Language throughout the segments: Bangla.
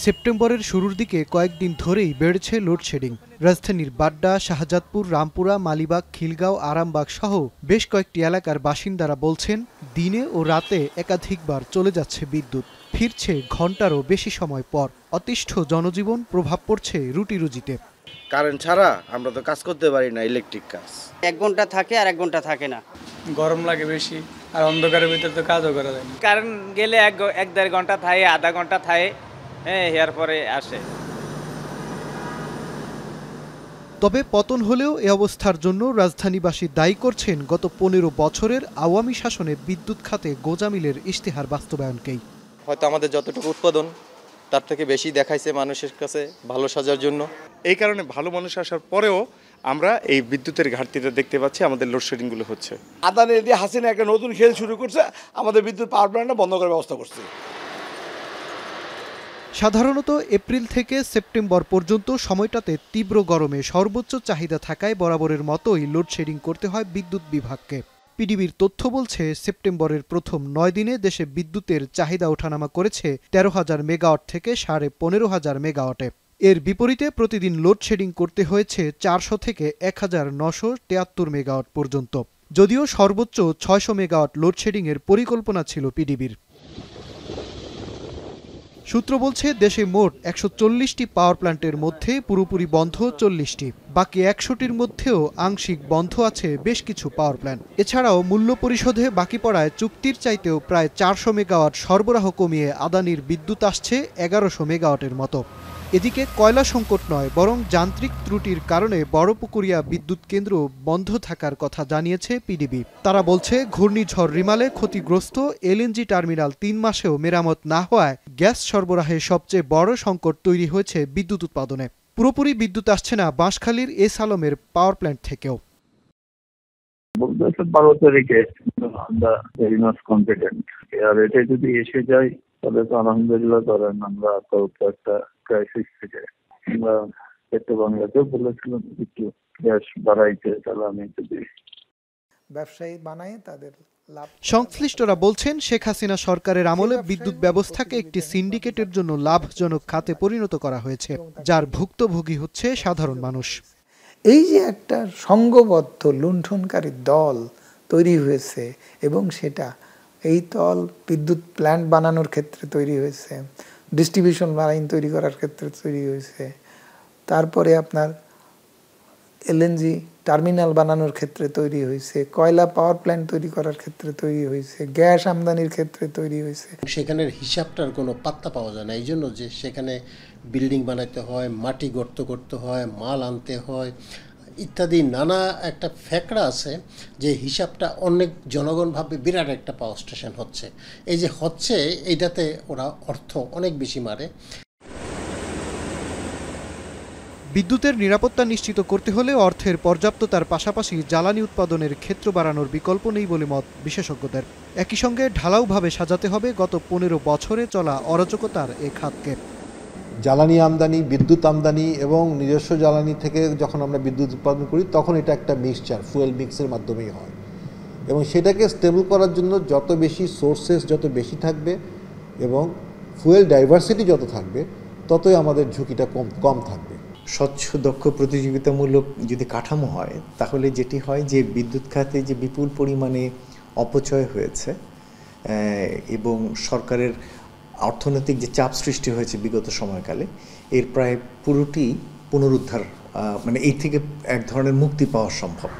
সেপ্টেম্বরের শুরুর দিকে কয়েকদিন ধরেই বেড়েছে লোডশেডিং। রাজধানীর বাড্ডা, শাহজাদপুর, রামপুরা, মালিবাগ, খিলগাঁও, আরামবাগ সহ বেশ কয়েকটি এলাকার বাসিন্দারা বলছেন, দিনে ও রাতে একাধিকবার চলে যাচ্ছে বিদ্যুৎ, ফিরছে ঘণ্টারও বেশি সময় পর। অতিষ্ঠ জনজীবন, প্রভাব পড়ছে রুটিরুজিতে। কারেন্ট ছাড়া আমরা তো কাজ করতে পারি না, ইলেকট্রিক কাজ। 1 ঘন্টা থাকে আর 1 ঘন্টা থাকে না। গরম লাগে বেশি, আর অন্ধকারের ভিতরে তো কাজও করা যায় না। কারেন্ট গেলে 1-1.5 ঘন্টা থাকে, আধা ঘন্টা থাকে, এরপরে আসে। তবে পতন হলেও এ অবস্থার জন্য রাজধানীবাসী দায়ী করছেন গত 15 বছরের আওয়ামী শাসনে বিদ্যুৎ খাতে গোজামিলের ইশতেহার বাস্তবায়নকেই। হয়তো আমাদের যতটুকু উৎপাদন তার থেকে বেশি দেখাইছে মানুষের কাছে ভালো সাজার জন্য। এই কারণে ভালো মানুষ আসার পরেও আমরা এই বিদ্যুতের ঘাটতিটা দেখতে পাচ্ছি, আমাদের লোডশেডিংগুলো হচ্ছে। আদানি দিয়ে হাসিনা একটা নতুন খেল শুরু করছে, আমাদের বিদ্যুৎ পাওয়ার প্ল্যান্টটা বন্ধ করার ব্যবস্থা করছে। সাধারণত এপ্রিল থেকে সেপ্টেম্বর পর্যন্ত সময়টাতে তীব্র গরমে সর্বোচ্চ চাহিদা থাকায় বরাবরের মতোই লোডশেডিং করতে হয় বিদ্যুৎ বিভাগকে। পিডিবির তথ্য বলছে, সেপ্টেম্বরের প্রথম 9 দিনে দেশে বিদ্যুতের চাহিদা ওঠানামা করেছে 13,000 মেগাওয়াট থেকে 15,500 মেগাওয়াটে। এর বিপরীতে প্রতিদিন লোডশেডিং করতে হয়েছে 400 থেকে 1973 মেগাওয়াট পর্যন্ত। যদিও সর্বোচ্চ 600 মেগাওয়াট লোডশেডিংয়ের পরিকল্পনা ছিল পিডিবির। সূত্র বলছে, দেশে মোট 140টি পাওয়ার প্ল্যান্টের মধ্যে পুরোপুরি বন্ধ 40টি, বাকি 100টির মধ্যেও আংশিক বন্ধ আছে বেশ কিছু পাওয়ার প্ল্যান্ট। এছাড়াও মূল্য পরিশোধে বাকি পড়ায় চুক্তির চাইতেও প্রায় 400 মেগাওয়াট সরবরাহ কমিয়ে আদানির বিদ্যুৎ আসছে 1100 মেগাওয়াটের মতো। এদিকে কয়লা সংকট নয়, বরং যান্ত্রিক ত্রুটির কারণে বড়পুকুরিয়া বিদ্যুৎ কেন্দ্র বন্ধ থাকার কথা জানিয়েছে পিডিবি। তারা বলছে, ঘূর্ণিঝড় রিমালে ক্ষতিগ্রস্ত এলএনজি টার্মিনাল 3 মাসেও মেরামত না হওয়ায় গ্যাস সরবরাহে সবচেয়ে বড় সংকট তৈরি হয়েছে বিদ্যুৎ উৎপাদনে। পুরোপুরি বিদ্যুৎ আসছে না বাঁশখালীর এস আলমের পাওয়ার প্ল্যান্ট থেকেও। ভালো তারিখে আমরা ভেরি মাচ কনফিডেন্ট, আর এটা যদি এসে যায় তাহলে তো আলহামদুলিল্লাহ করেন। আমরা তো একটা ক্রাইসিস থেকে আমরা একটা বাংলাতেও বলেছিলাম একটু গ্যাস বাড়াইতে, তাহলে আমি যদি ব্যবসায়ী বানায় তাদের লাভ। সংশ্লিষ্টরা বলছেন, শেখ হাসিনা সরকারের আমলে বিদ্যুৎ ব্যবস্থাকে একটি সিন্ডিকেটের জন্য লাভজনক খাতে পরিণত করা হয়েছে, যার ভুক্তভোগী হচ্ছে সাধারণ মানুষ। এই যে একটা সংঘবদ্ধ লুণ্ঠনকারী দল তৈরি হয়েছে, এবং সেটা এই দল বিদ্যুৎ প্ল্যান্ট বানানোর ক্ষেত্রে তৈরি হয়েছে, ডিস্ট্রিবিউশন লাইন তৈরি করার ক্ষেত্রে তৈরি হয়েছে, তারপরে আপনার এলএনজি টার্মিনাল বানানোর ক্ষেত্রে তৈরি হয়েছে, কয়লা পাওয়ার প্ল্যান্ট তৈরি করার ক্ষেত্রে তৈরি হয়েছে, গ্যাস আমদানির ক্ষেত্রে তৈরি হয়েছে। সেখানের হিসাবটার কোনো পাত্তা পাওয়া যায় না। এই জন্য যে সেখানে বিল্ডিং বানাতে হয়, মাটি গর্ত করতে হয়, মাল আনতে হয় ইত্যাদি নানা একটা ফ্যাক্টর আছে, যে হিসাবটা অনেক জনগণ ভাবে বিরাট একটা পাওয়ার স্টেশন হচ্ছে। এই যে হচ্ছে, এইটাতে ওরা অর্থ অনেক বেশি মারে। বিদ্যুতের নিরাপত্তা নিশ্চিত করতে হলে অর্থের পর্যাপ্ততার পাশাপাশি জ্বালানি উৎপাদনের ক্ষেত্র বাড়ানোর বিকল্প নেই বলে মত বিশেষজ্ঞদের। একই সঙ্গে ঢালাওভাবে সাজাতে হবে গত 15 বছরে চলা অরাজকতার এ খাতকে। জ্বালানি আমদানি, বিদ্যুৎ আমদানি এবং নিজস্ব জ্বালানি থেকে যখন আমরা বিদ্যুৎ উৎপাদন করি, তখন এটা একটা মিক্সচার, ফুয়েল মিক্সের মাধ্যমেই হয়। এবং সেটাকে স্টেবল করার জন্য যত বেশি সোর্সেস যত বেশি থাকবে এবং ফুয়েল ডাইভার্সিটি যত থাকবে, ততই আমাদের ঝুঁকিটা কম থাকবে। স্বচ্ছ, দক্ষ, প্রতিযোগিতামূলক যদি কাঠামো হয়, তাহলে যেটি হয় যে বিদ্যুৎ খাতে যে বিপুল পরিমাণে অপচয় হয়েছে এবং সরকারের অর্থনৈতিক যে চাপ সৃষ্টি হয়েছে বিগত সময়কালে, এর প্রায় পুরোটি পুনরুদ্ধার, মানে এই থেকে এক ধরনের মুক্তি পাওয়া সম্ভব।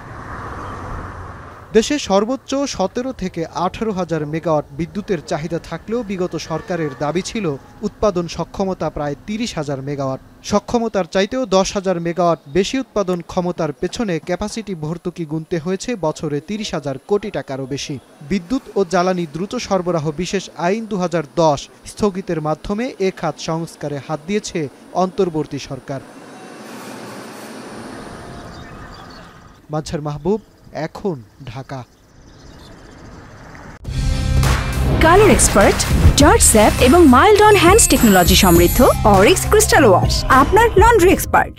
দেশে সর্বোচ্চ 17 থেকে 18,000 মেগাওয়াট বিদ্যুতের চাহিদা থাকলেও বিগত সরকারের দাবি ছিল উৎপাদন সক্ষমতা প্রায় 30,000 মেগাওয়াট। সক্ষমতার চাইতেও 10,000 মেগাওয়াট বেশি উৎপাদন ক্ষমতার পেছনে ক্যাপাসিটি ভর্তুকি গুনতে হয়েছে বছরে 30,000 কোটি টাকারও বেশি। বিদ্যুৎ ও জ্বালানি দ্রুত সরবরাহ বিশেষ আইন 2010 স্থগিতের মাধ্যমে এ খাত সংস্কারে হাত দিয়েছে অন্তর্বর্তী সরকার। মাজহার মাহবুব, এখন Dhaka. Colour expert, George sap এবং মাইল্ড অন হ্যান্ডস টেকনোলজি সমৃদ্ধ অরিক্স ক্রিস্টাল ওয়াশ, আপনার লন্ড্রি এক্সপার্ট।